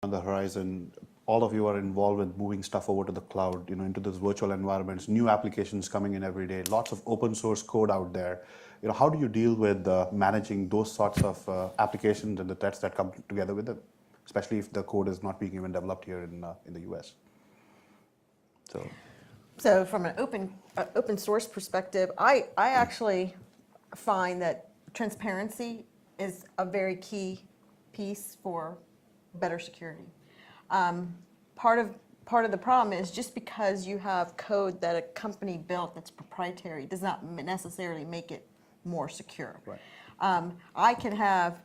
on the horizon. All of you are involved with moving stuff over to the cloud, into those virtual environments, new applications coming in every day, lots of open source code out there. How do you deal with managing those sorts of applications and the threats that come together with them, especially if the code is not being even developed here in the US? So from an open source perspective, I actually find that transparency is a very key piece for better security. Part of the problem is just because you have code that a company built that's proprietary does not necessarily make it more secure. Right. I can have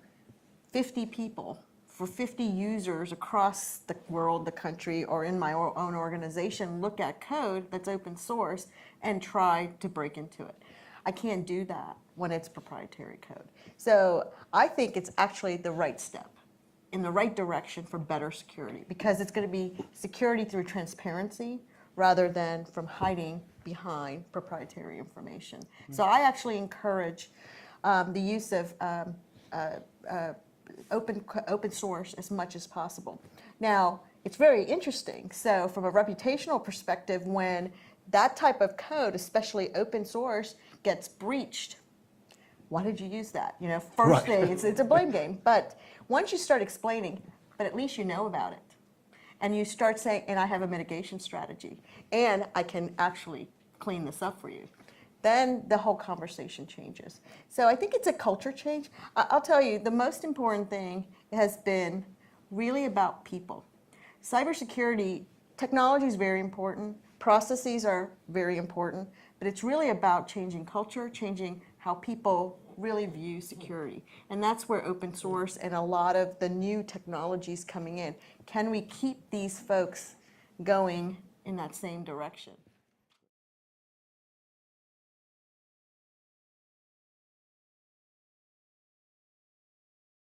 50 people for 50 users across the world, the country, or in my own organization look at code that's open source and try to break into it. I can't do that when it's proprietary code. So I think it's actually the right step in the right direction for better security, because it's going to be security through transparency rather than from hiding behind proprietary information. So I actually encourage the use of open source as much as possible. Now, it's very interesting. So from a reputational perspective, when that type of code, especially open source, gets breached, why did you use that? First thing, it's a blame game. But once you start explaining, but at least you know about it, and you start saying, and I have a mitigation strategy, and I can actually clean this up for you, then the whole conversation changes. So I think it's a culture change. I'll tell you, the most important thing has been really about people. Cybersecurity, technology is very important, processes are very important, but it's really about changing culture, changing how people really view security. And that's where open source and a lot of the new technologies coming in, can we keep these folks going in that same direction?